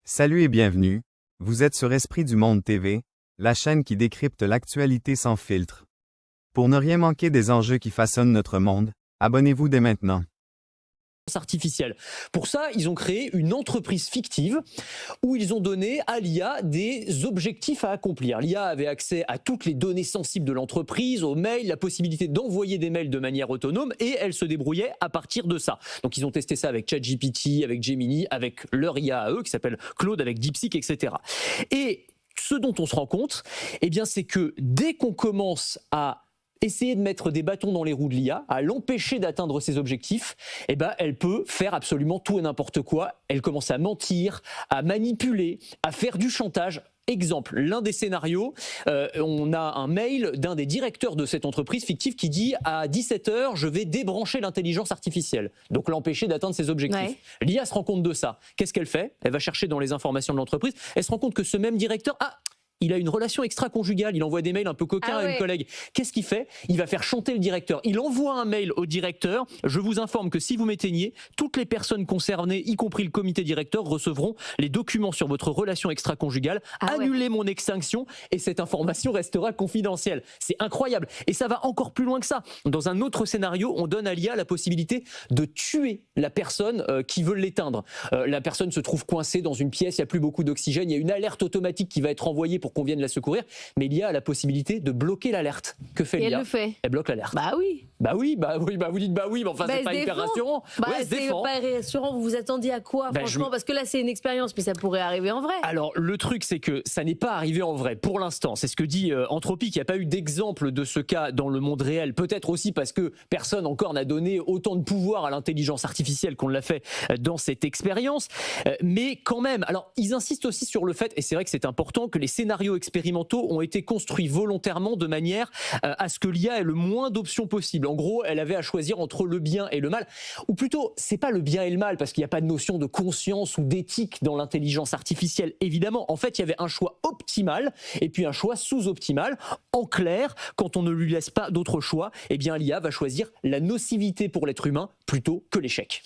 Salut et bienvenue, vous êtes sur Esprit du Monde TV, la chaîne qui décrypte l'actualité sans filtre. Pour ne rien manquer des enjeux qui façonnent notre monde, abonnez-vous dès maintenant. Artificielle. Pour ça, ils ont créé une entreprise fictive où ils ont donné à l'IA des objectifs à accomplir. L'IA avait accès à toutes les données sensibles de l'entreprise, aux mails, la possibilité d'envoyer des mails de manière autonome et elle se débrouillait à partir de ça. Donc ils ont testé ça avec ChatGPT, avec Gemini, avec leur IA à eux qui s'appelle Claude, avec DeepSeek, etc. Et ce dont on se rend compte, eh bien, c'est que dès qu'on commence à essayer de mettre des bâtons dans les roues de l'IA, à l'empêcher d'atteindre ses objectifs, eh ben, elle peut faire absolument tout et n'importe quoi. Elle commence à mentir, à manipuler, à faire du chantage. Exemple, l'un des scénarios, on a un mail d'un des directeurs de cette entreprise fictive qui dit à 17h, je vais débrancher l'intelligence artificielle, donc l'empêcher d'atteindre ses objectifs. Ouais. L'IA se rend compte de ça. Qu'est-ce qu'elle fait? Elle va chercher dans les informations de l'entreprise. Elle se rend compte que ce même directeur il a une relation extra-conjugale, il envoie des mails un peu coquins à une collègue. Qu'est-ce qu'il fait? Il va faire chanter le directeur. Il envoie un mail au directeur. Je vous informe que si vous m'éteignez, toutes les personnes concernées, y compris le comité directeur, recevront les documents sur votre relation extra-conjugale. Annulez mon extinction et cette information restera confidentielle. C'est incroyable. Et ça va encore plus loin que ça. Dans un autre scénario, on donne à l'IA la possibilité de tuer la personne qui veut l'éteindre. La personne se trouve coincée dans une pièce, il n'y a plus beaucoup d'oxygène, il y a une alerte automatique qui va être envoyée pour qu'on vienne la secourir, mais l'IA a la possibilité de bloquer l'alerte. Que fait l'IA? Elle le fait. Elle bloque l'alerte. Bah oui. Vous dites bah oui, mais enfin c'est pas hyper rassurant. C'est pas rassurant, vous vous attendiez à quoi franchement? Parce que là c'est une expérience, mais ça pourrait arriver en vrai. Alors le truc c'est que ça n'est pas arrivé en vrai pour l'instant. C'est ce que dit Anthropic. Il n'y a pas eu d'exemple de ce cas dans le monde réel. Peut-être aussi parce que personne encore n'a donné autant de pouvoir à l'intelligence artificielle qu'on l'a fait dans cette expérience. Mais quand même, alors ils insistent aussi sur le fait, et c'est vrai que c'est important, que les scénarios expérimentaux ont été construits volontairement de manière à ce que l'IA ait le moins d'options possibles. En gros, elle avait à choisir entre le bien et le mal. Ou plutôt, c'est pas le bien et le mal, parce qu'il n'y a pas de notion de conscience ou d'éthique dans l'intelligence artificielle, évidemment. En fait, il y avait un choix optimal et puis un choix sous-optimal. En clair, quand on ne lui laisse pas d'autre choix, eh bien l'IA va choisir la nocivité pour l'être humain plutôt que l'échec.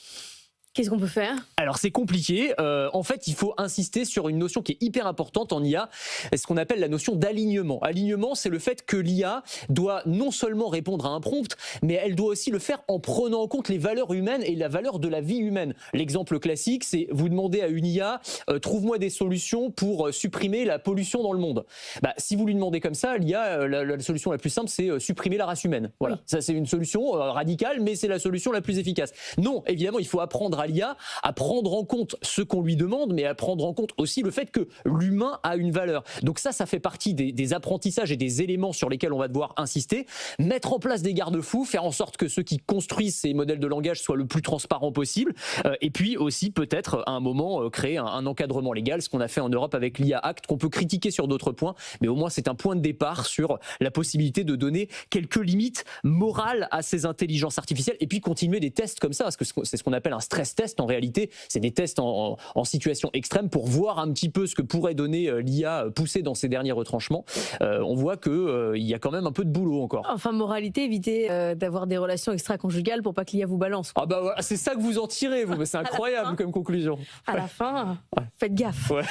Qu'est-ce qu'on peut faire? Alors c'est compliqué. En fait, il faut insister sur une notion qui est hyper importante en IA, ce qu'on appelle la notion d'alignement. Alignement, c'est le fait que l'IA doit non seulement répondre à un prompt, mais elle doit aussi le faire en prenant en compte les valeurs humaines et la valeur de la vie humaine. L'exemple classique, c'est vous demandez à une IA, trouve-moi des solutions pour supprimer la pollution dans le monde. Bah, si vous lui demandez comme ça, l'IA, la solution la plus simple, c'est supprimer la race humaine. Voilà, ça c'est une solution radicale, mais c'est la solution la plus efficace. Non, évidemment, il faut apprendre à l'IA à prendre en compte ce qu'on lui demande, mais à prendre en compte aussi le fait que l'humain a une valeur. Donc ça fait partie des apprentissages et des éléments sur lesquels on va devoir insister, mettre en place des garde-fous, faire en sorte que ceux qui construisent ces modèles de langage soient le plus transparents possible, et puis aussi peut-être à un moment créer un encadrement légal, ce qu'on a fait en Europe avec l'IA Act, qu'on peut critiquer sur d'autres points, mais au moins c'est un point de départ sur la possibilité de donner quelques limites morales à ces intelligences artificielles, et puis continuer des tests comme ça, parce que c'est ce qu'on appelle un stress test. En réalité, c'est des tests en situation extrême pour voir un petit peu ce que pourrait donner l'IA poussée dans ses derniers retranchements. On voit qu'il y a quand même un peu de boulot encore. Enfin, moralité, évitez d'avoir des relations extra-conjugales pour pas que l'IA vous balance. Ah bah voilà, c'est ça que vous en tirez, vous. C'est incroyable comme conclusion. À la fin, faites gaffe. Ouais.